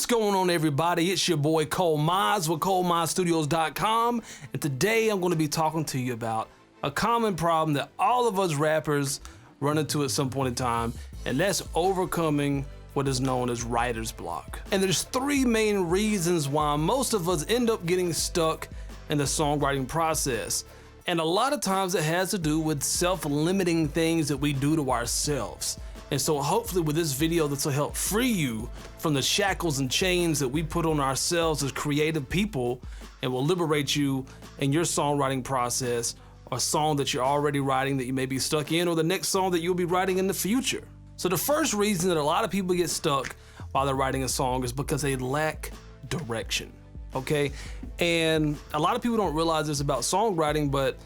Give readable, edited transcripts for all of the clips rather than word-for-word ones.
What's going on, everybody? It's your boy ColeMize with ColeMizeStudios.com, and today I'm going to be talking to you about a common problem that all of us rappers run into at some point in time, and that's overcoming what is known as writer's block. And there's three main reasons why most of us end up getting stuck in the songwriting process. And a lot of times it has to do with self-limiting things that we do to ourselves. And so hopefully with this video, this will help free you from the shackles and chains that we put on ourselves as creative people, and will liberate you in your songwriting process, or a song that you're already writing that you may be stuck in, or the next song that you'll be writing in the future. So the first reason that a lot of people get stuck while they're writing a song is because they lack direction, okay? And a lot of people don't realize this about songwriting, but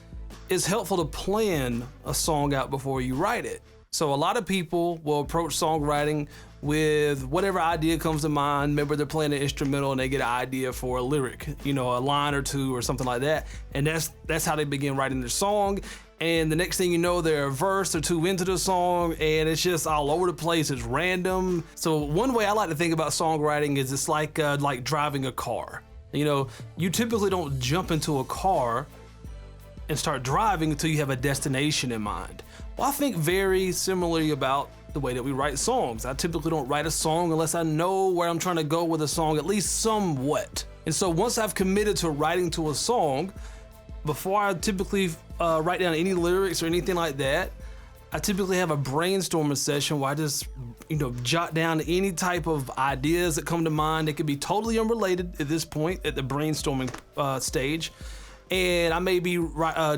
it's helpful to plan a song out before you write it. So a lot of people will approach songwriting with whatever idea comes to mind. Remember, they're playing an instrumental and they get an idea for a lyric, you know, a line or two or something like that. And that's how they begin writing their song. And the next thing you know, they're a verse or two into the song, and it's just all over the place. It's random. So one way I like to think about songwriting is it's like driving a car. You know, you typically don't jump into a car and start driving until you have a destination in mind. Well, I think very similarly about the way that we write songs. I typically don't write a song unless I know where I'm trying to go with a song, at least somewhat. And so once I've committed to writing to a song, before I typically write down any lyrics or anything like that, I typically have a brainstorming session where I just, jot down any type of ideas that come to mind. They could be totally unrelated at this point, at the brainstorming stage. And I may be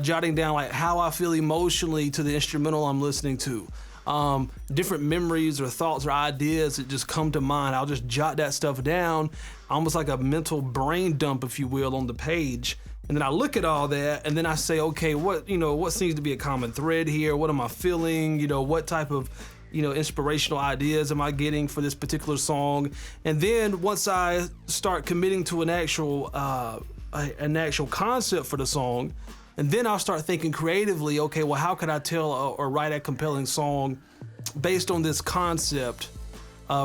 jotting down like how I feel emotionally to the instrumental I'm listening to. Different memories or thoughts or ideas that just come to mind. I'll just jot that stuff down, almost like a mental brain dump, if you will, on the page. And then I look at all that and then I say, okay, what seems to be a common thread here? What am I feeling? What type of inspirational ideas am I getting for this particular song? And then once I start committing to an actual concept for the song, and then I'll start thinking creatively, okay, well, how could I tell or write a compelling song based on this concept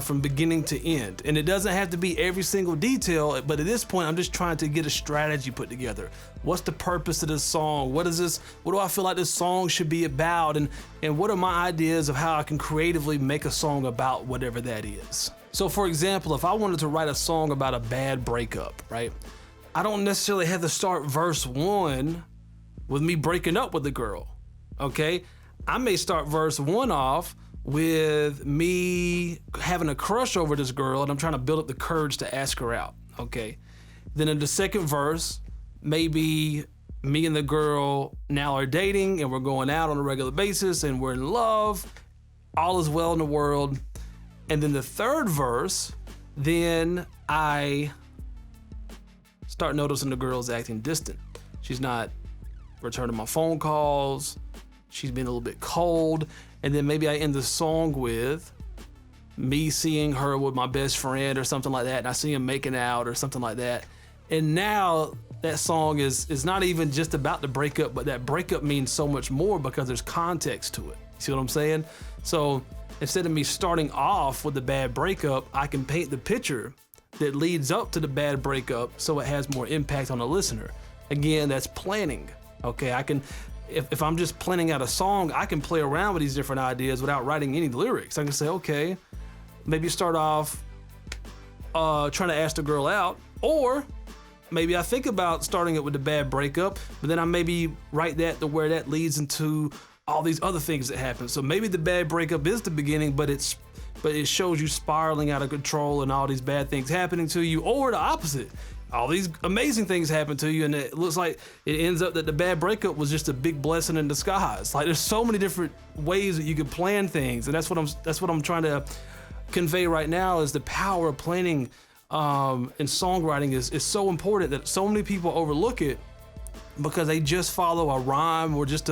from beginning to end? And it doesn't have to be every single detail, but at this point, I'm just trying to get a strategy put together. What's the purpose of this song? What do I feel like this song should be about? And what are my ideas of how I can creatively make a song about whatever that is? So for example, if I wanted to write a song about a bad breakup, right? I don't necessarily have to start verse 1 with me breaking up with a girl, okay? I may start verse 1 off with me having a crush over this girl and I'm trying to build up the courage to ask her out, okay? Then in the second verse, maybe me and the girl now are dating and we're going out on a regular basis and we're in love, all is well in the world. And then the third verse, then I start noticing the girl's acting distant. She's not returning my phone calls. She's been a little bit cold. And then maybe I end the song with me seeing her with my best friend or something like that. And I see him making out or something like that. And now that song is not even just about the breakup, but that breakup means so much more because there's context to it. You see what I'm saying? So instead of me starting off with the bad breakup, I can paint the picture that leads up to the bad breakup so it has more impact on the listener. Again, that's planning, okay? If I'm just planning out a song, I can play around with these different ideas without writing any lyrics. I can say, okay, maybe start off trying to ask the girl out, or maybe I think about starting it with the bad breakup, but then I maybe write that to where that leads into all these other things that happen. So maybe the bad breakup is the beginning, but it shows you spiraling out of control and all these bad things happening to you, or the opposite. All these amazing things happen to you and it looks like it ends up that the bad breakup was just a big blessing in disguise. Like, there's so many different ways that you can plan things, and that's what I'm trying to convey right now, is the power of planning in songwriting is so important that so many people overlook it because they just follow a rhyme or just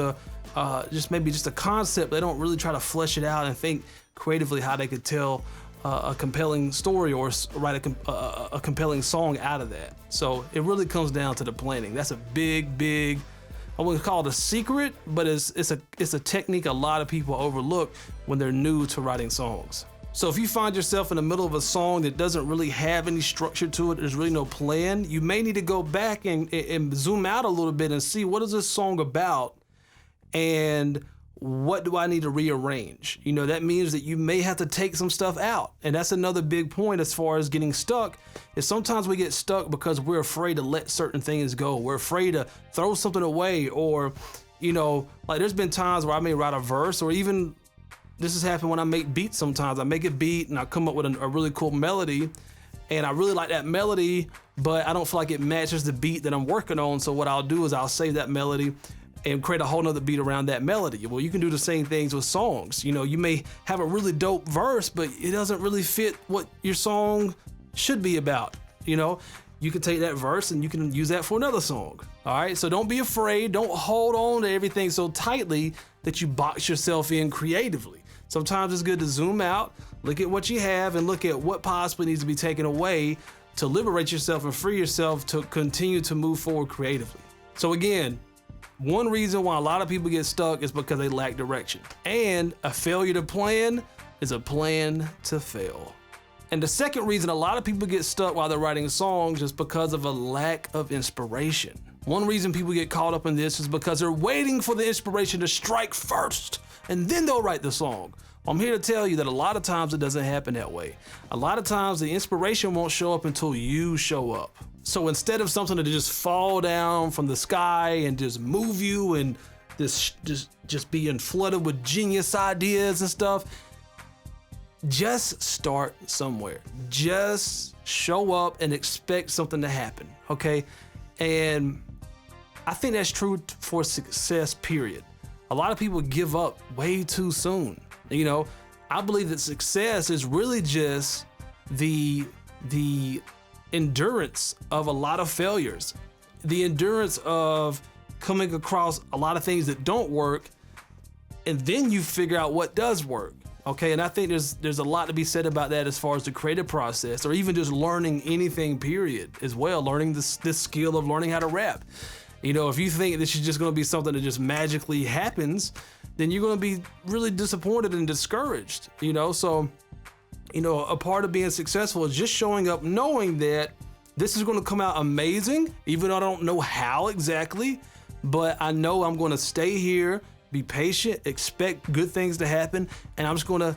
maybe just a concept. They don't really try to flesh it out and think creatively how they could tell a compelling story or write a compelling song out of that. So it really comes down to the planning. That's a big, I wouldn't call it a secret, but it's a technique a lot of people overlook when they're new to writing songs. So if you find yourself in the middle of a song that doesn't really have any structure to it, there's really no plan, you may need to go back and zoom out a little bit and see, what is this song about and what do I need to rearrange? You know, that means that you may have to take some stuff out. And that's another big point as far as getting stuck, is sometimes we get stuck because we're afraid to let certain things go. We're afraid to throw something away, or, you know, like there's been times where I may write a verse, or even this has happened when I make beats sometimes. I make a beat and I come up with a really cool melody, and I really like that melody, but I don't feel like it matches the beat that I'm working on. So what I'll do is I'll save that melody and create a whole nother beat around that melody. Well, you can do the same things with songs. You know, you may have a really dope verse, but it doesn't really fit what your song should be about. You know, you can take that verse and you can use that for another song. All right, so don't be afraid. Don't hold on to everything so tightly that you box yourself in creatively. Sometimes it's good to zoom out, look at what you have, and look at what possibly needs to be taken away to liberate yourself and free yourself to continue to move forward creatively. So again, one reason why a lot of people get stuck is because they lack direction. And a failure to plan is a plan to fail. And the second reason a lot of people get stuck while they're writing songs is because of a lack of inspiration. One reason people get caught up in this is because they're waiting for the inspiration to strike first, and then they'll write the song. I'm here to tell you that a lot of times it doesn't happen that way. A lot of times the inspiration won't show up until you show up. So instead of something to just fall down from the sky and just move you and just being flooded with genius ideas and stuff, just start somewhere. Just show up and expect something to happen, okay? And I think that's true for success, period. A lot of people give up way too soon. You know, I believe that success is really just the endurance of a lot of failures, the endurance of coming across a lot of things that don't work, and then you figure out what does work. Okay, and I think there's a lot to be said about that as far as the creative process, or even just learning anything, period, as well. Learning this skill of learning how to rap. You know, if you think this is just going to be something that just magically happens, then you're going to be really disappointed and discouraged. You know, so, you know, a part of being successful is just showing up knowing that this is going to come out amazing, even though I don't know how exactly, but I know I'm going to stay here, be patient, expect good things to happen, and I'm just going to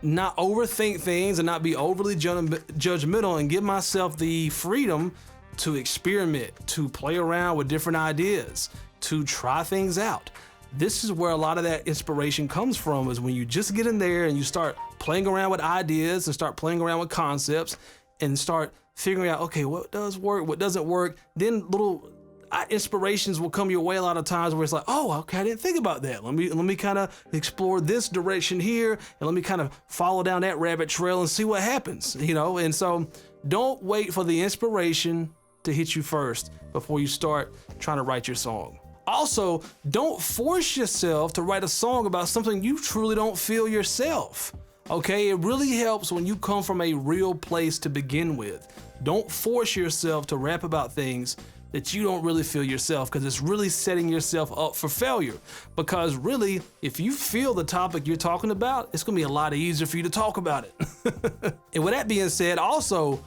not overthink things and not be overly judgmental, and give myself the freedom to experiment, to play around with different ideas, to try things out. This is where a lot of that inspiration comes from, is when you just get in there and you start playing around with ideas and start playing around with concepts and start figuring out, okay, what does work, what doesn't work. Then little inspirations will come your way a lot of times where it's like, oh, okay, I didn't think about that. Let me kind of explore this direction here, and let me kind of follow down that rabbit trail and see what happens, you know? And so don't wait for the inspiration to hit you first before you start trying to write your song. Also, don't force yourself to write a song about something you truly don't feel yourself. Okay, it really helps when you come from a real place to begin with. Don't force yourself to rap about things that you don't really feel yourself, because it's really setting yourself up for failure. Because really, if you feel the topic you're talking about, it's gonna be a lot easier for you to talk about it. And with that being said, also,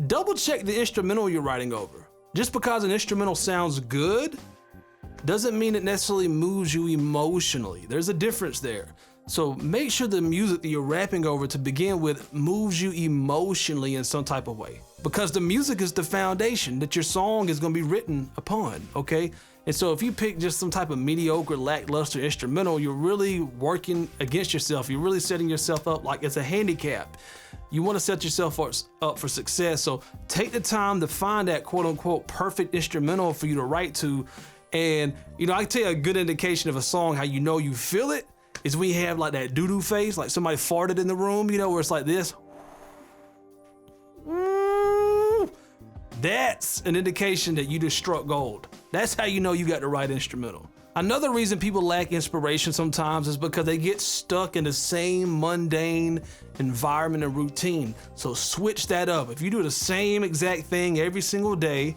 double check the instrumental you're writing over. Just because an instrumental sounds good doesn't mean it necessarily moves you emotionally. There's a difference there. So make sure the music that you're rapping over to begin with moves you emotionally in some type of way, because the music is the foundation that your song is going to be written upon, okay? And so if you pick just some type of mediocre, lackluster instrumental, you're really working against yourself. You're really setting yourself up like it's a handicap. You want to set yourself up for success. So take the time to find that quote unquote perfect instrumental for you to write to. And, you know, I can tell you a good indication of a song, how you know you feel it, is when you have like that doo-doo face, like somebody farted in the room, you know, where it's like this. That's an indication that you just struck gold. That's how you know you got the right instrumental. Another reason people lack inspiration sometimes is because they get stuck in the same mundane environment and routine. So switch that up. If you do the same exact thing every single day,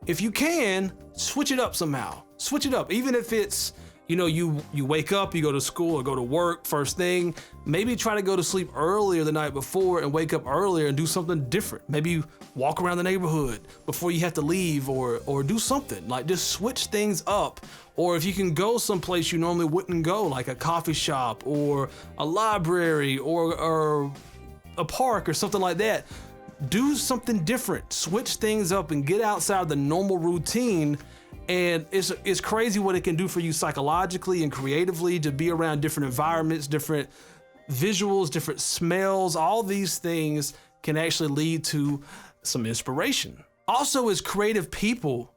if you can, switch it up somehow. Switch it up, even if it's, You know, you wake up, you go to school or go to work first thing. Maybe try to go to sleep earlier the night before and wake up earlier and do something different. Maybe you walk around the neighborhood before you have to leave, or do something. Like, just switch things up. Or if you can go someplace you normally wouldn't go, like a coffee shop or a library or a park or something like that, do something different. Switch things up and get outside the normal routine. And it's crazy what it can do for you psychologically and creatively, to be around different environments, different visuals, different smells. All these things can actually lead to some inspiration. Also, as creative people,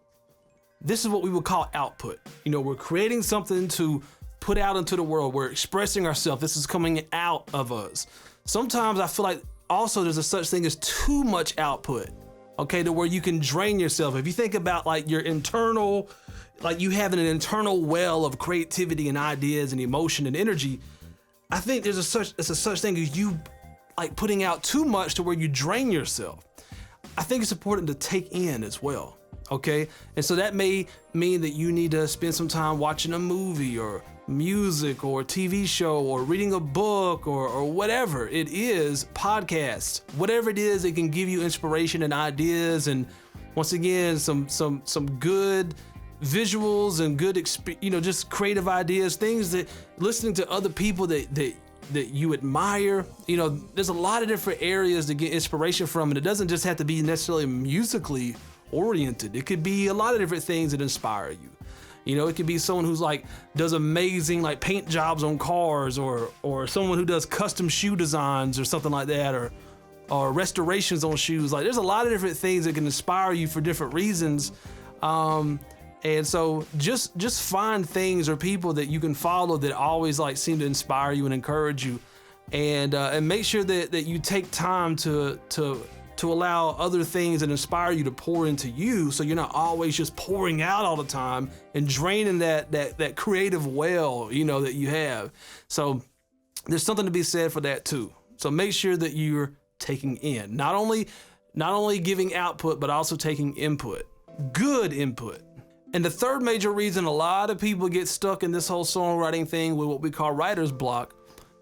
this is what we would call output. You know, we're creating something to put out into the world. We're expressing ourselves. This is coming out of us. Sometimes I feel like also there's a such thing as too much output. Okay, to where you can drain yourself. If you think about like your internal, like you having an internal well of creativity and ideas and emotion and energy, I think it's a such thing as you like putting out too much to where you drain yourself. I think it's important to take in as well. Okay, and so that may mean that you need to spend some time watching a movie or music or TV show or reading a book or whatever it is, podcast, whatever it is that can give you inspiration and ideas, and once again some good visuals and good just creative ideas, things that listening to other people that you admire. You know, there's a lot of different areas to get inspiration from, and it doesn't just have to be necessarily musically oriented. It could be a lot of different things that inspire you. You know, it could be someone who's like does amazing like paint jobs on cars, or someone who does custom shoe designs or something like that, or restorations on shoes. Like, there's a lot of different things that can inspire you for different reasons. And so just find things or people that you can follow that always like seem to inspire you and encourage you, and make sure that you take time to allow other things that inspire you to pour into you, so you're not always just pouring out all the time and draining that creative well, you know, that you have. So there's something to be said for that too. So make sure that you're taking in, not only giving output, but also taking input, good input. And the third major reason a lot of people get stuck in this whole songwriting thing with what we call writer's block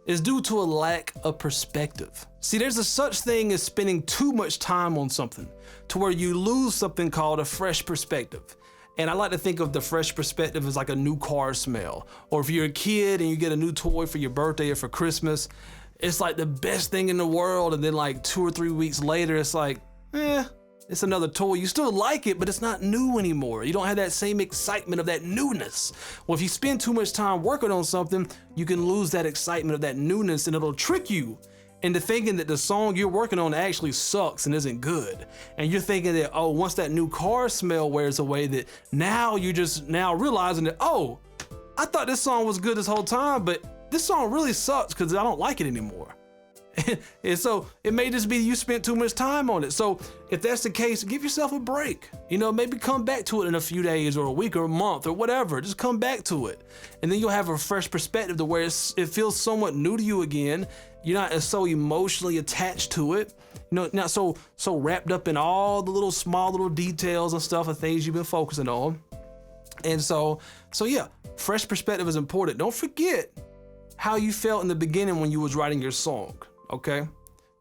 is due to a lack of perspective. See, there's a such thing as spending too much time on something to where you lose something called a fresh perspective. And I like to think of the fresh perspective as like a new car smell. Or if you're a kid and you get a new toy for your birthday or for Christmas, it's like the best thing in the world. And then like 2 or 3 weeks later, it's like, it's another toy. You still like it, but it's not new anymore. You don't have that same excitement of that newness. Well, if you spend too much time working on something, you can lose that excitement of that newness, and it'll trick you into thinking that the song you're working on actually sucks and isn't good. And you're thinking that, oh, once that new car smell wears away, that now you're just now realizing that, oh, I thought this song was good this whole time, but this song really sucks because I don't like it anymore. And so it may just be you spent too much time on it. So if that's the case, give yourself a break. You know, maybe come back to it in a few days or a week or a month or whatever. Just come back to it. And then you'll have a fresh perspective to where it feels somewhat new to you again. You're not so emotionally attached to it. You know, not so wrapped up in all the small little details and stuff and things you've been focusing on. And so yeah, fresh perspective is important. Don't forget how you felt in the beginning when you was writing your song. Okay?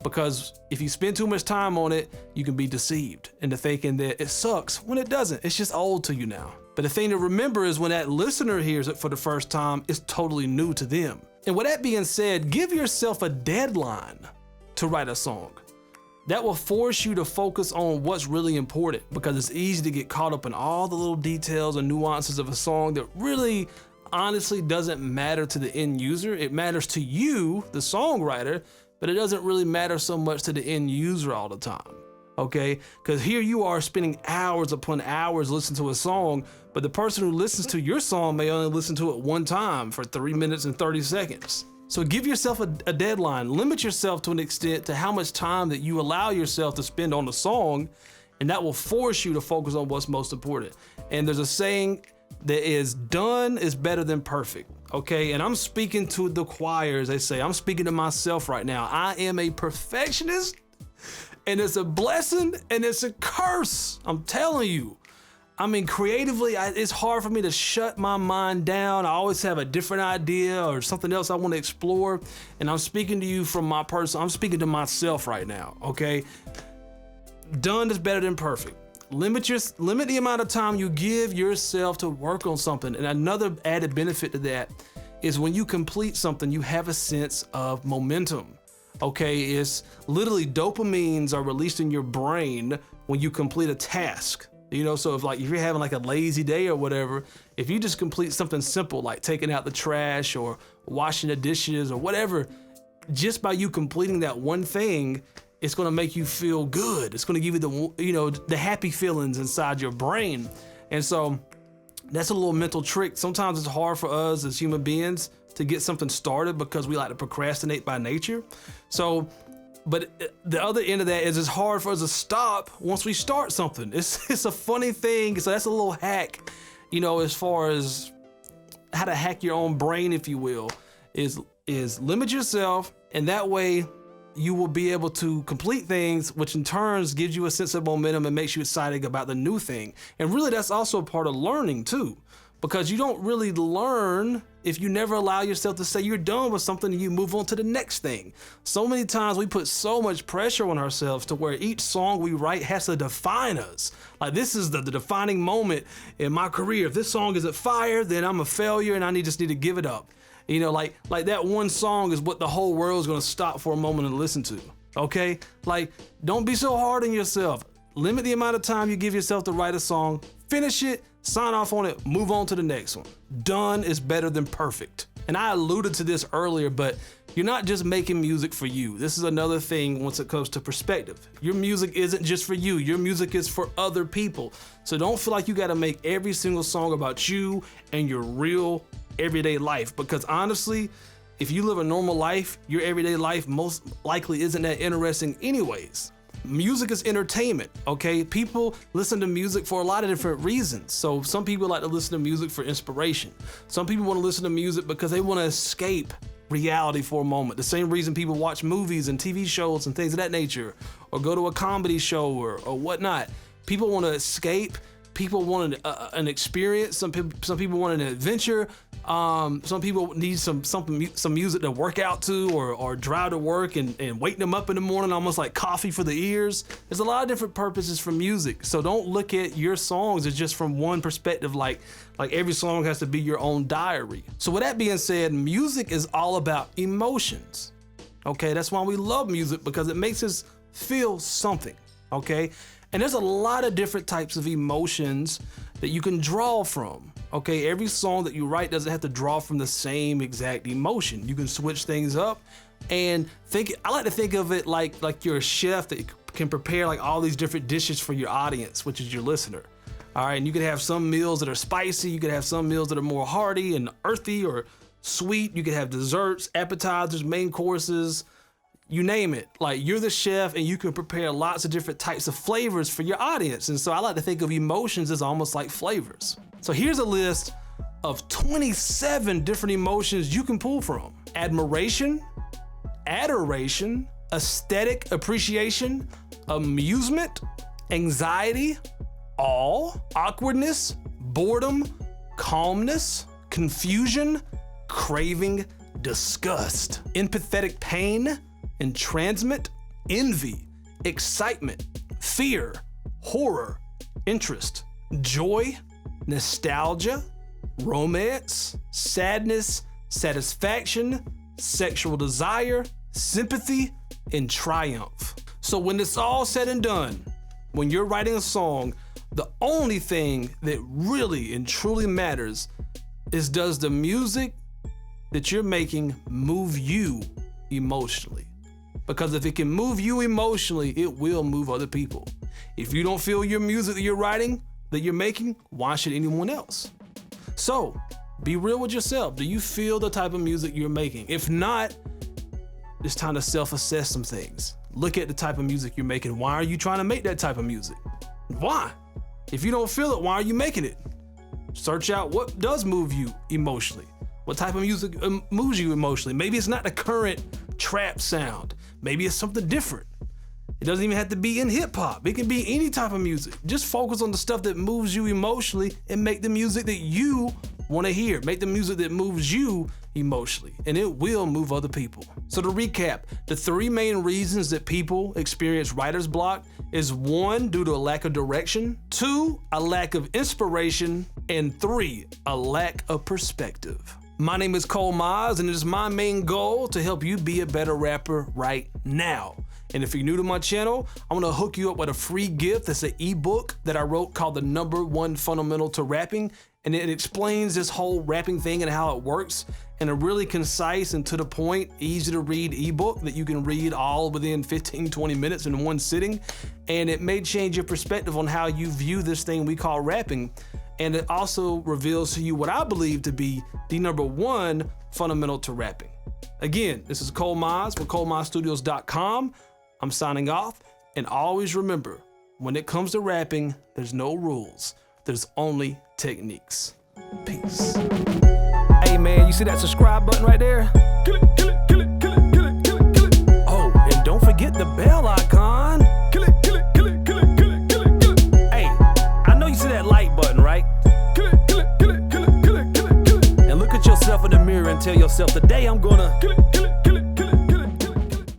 Because if you spend too much time on it, you can be deceived into thinking that it sucks when it doesn't. It's just old to you now. But the thing to remember is when that listener hears it for the first time, it's totally new to them. And with that being said, give yourself a deadline to write a song. That will force you to focus on what's really important, because it's easy to get caught up in all the little details and nuances of a song that really honestly doesn't matter to the end user. It matters to you, the songwriter, but it doesn't really matter so much to the end user all the time, okay? Because here you are spending hours upon hours listening to a song, but the person who listens to your song may only listen to it one time for 3 minutes and 30 seconds. So give yourself a deadline. Limit yourself to an extent to how much time that you allow yourself to spend on the song, and that will force you to focus on what's most important. And there's a saying that is done is better than perfect. Okay, and I'm speaking to the choir, as they say. I'm speaking to myself right now. I am a perfectionist, and it's a blessing and it's a curse. I'm telling you. I mean, creatively, it's hard for me to shut my mind down. I always have a different idea or something else I want to explore. And I'm speaking to you from my person. I'm speaking to myself right now, okay? Done is better than perfect. Limit the amount of time you give yourself to work on something. And another added benefit to that is when you complete something, you have a sense of momentum. Okay, it's literally dopamines are released in your brain when you complete a task. You know, so if you're having like a lazy day or whatever, if you just complete something simple like taking out the trash or washing the dishes or whatever, just by you completing that one thing, it's gonna make you feel good. It's gonna give you the happy feelings inside your brain. And so that's a little mental trick. Sometimes it's hard for us as human beings to get something started because we like to procrastinate by nature. So, but the other end of that is it's hard for us to stop once we start something. It's a funny thing. So that's a little hack, as far as how to hack your own brain, if you will, is limit yourself, and that way you will be able to complete things, which in turn gives you a sense of momentum and makes you excited about the new thing. And really that's also a part of learning too, because you don't really learn if you never allow yourself to say you're done with something and you move on to the next thing. So many times we put so much pressure on ourselves to where each song we write has to define us. Like, this is the defining moment in my career. If this song isn't fire, then I'm a failure and I just need to give it up. Like that one song is what the whole world's gonna stop for a moment and listen to, okay? Like, don't be so hard on yourself. Limit the amount of time you give yourself to write a song, finish it, sign off on it, move on to the next one. Done is better than perfect. And I alluded to this earlier, but you're not just making music for you. This is another thing once it comes to perspective. Your music isn't just for you. Your music is for other people. So don't feel like you gotta make every single song about you and your real everyday life, because honestly, if you live a normal life, your everyday life most likely isn't that interesting anyways. Music is entertainment, okay? People listen to music for a lot of different reasons. So some people like to listen to music for inspiration. Some people want to listen to music because they want to escape reality for a moment. The same reason people watch movies and TV shows and things of that nature, or go to a comedy show or whatnot. People want to escape. People want an experience. Some people want an adventure. Some people need some music to work out to or drive to work and wake them up in the morning, almost like coffee for the ears. There's a lot of different purposes for music. So don't look at your songs as just from one perspective, like every song has to be your own diary. So with that being said, music is all about emotions. Okay, that's why we love music, because it makes us feel something. Okay. And there's a lot of different types of emotions that you can draw from. Okay, every song that you write doesn't have to draw from the same exact emotion. You can switch things up and I like to think of it like you're a chef that can prepare like all these different dishes for your audience, which is your listener. All right, and you can have some meals that are spicy. You can have some meals that are more hearty and earthy or sweet. You can have desserts, appetizers, main courses, you name it. Like, you're the chef and you can prepare lots of different types of flavors for your audience. And so I like to think of emotions as almost like flavors. So here's a list of 27 different emotions you can pull from: admiration, adoration, aesthetic appreciation, amusement, anxiety, awe, awkwardness, boredom, calmness, confusion, craving, disgust, empathetic pain, entrancement, envy, excitement, fear, horror, interest, joy, nostalgia, romance, sadness, satisfaction, sexual desire, sympathy, and triumph. So when it's all said and done, when you're writing a song, the only thing that really and truly matters is, does the music that you're making move you emotionally? Because if it can move you emotionally, it will move other people. If you don't feel your music that you're writing, that you're making, why should anyone else? So be real with yourself. Do you feel the type of music you're making? If not, it's time to self-assess some things. Look at the type of music you're making. Why are you trying to make that type of music? Why? If you don't feel it, why are you making it? Search out what does move you emotionally. What type of music moves you emotionally? Maybe it's not the current trap sound. Maybe it's something different. It doesn't even have to be in hip hop. It can be any type of music. Just focus on the stuff that moves you emotionally and make the music that you want to hear. Make the music that moves you emotionally, and it will move other people. So to recap, the 3 main reasons that people experience writer's block is 1, due to a lack of direction, 2, a lack of inspiration, and 3, a lack of perspective. My name is ColeMize, and it is my main goal to help you be a better rapper right now. And if you're new to my channel, I want to hook you up with a free gift. That's an ebook that I wrote called The #1 Fundamental to Rapping. And it explains this whole rapping thing and how it works in a really concise and to the point, easy to read ebook that you can read all within 15-20 minutes in one sitting. And it may change your perspective on how you view this thing we call rapping. And it also reveals to you what I believe to be the #1 fundamental to rapping. Again, this is ColeMize with ColeMizeStudios.com. I'm signing off, and always remember, when it comes to rapping, there's no rules. There's only techniques. Peace. Hey man, you see that subscribe button right there? Kill it, kill it, kill it, kill it, kill it, kill it, kill it. Oh, and don't forget the bell icon. Kill it, kill it, kill it, kill it, kill it, kill it, kill it. Hey, I know you see that like button, right? Kill it, kill it, kill it, kill it, kill it, kill it, kill it. And look at yourself in the mirror and tell yourself, today I'm gonna kill it, kill it.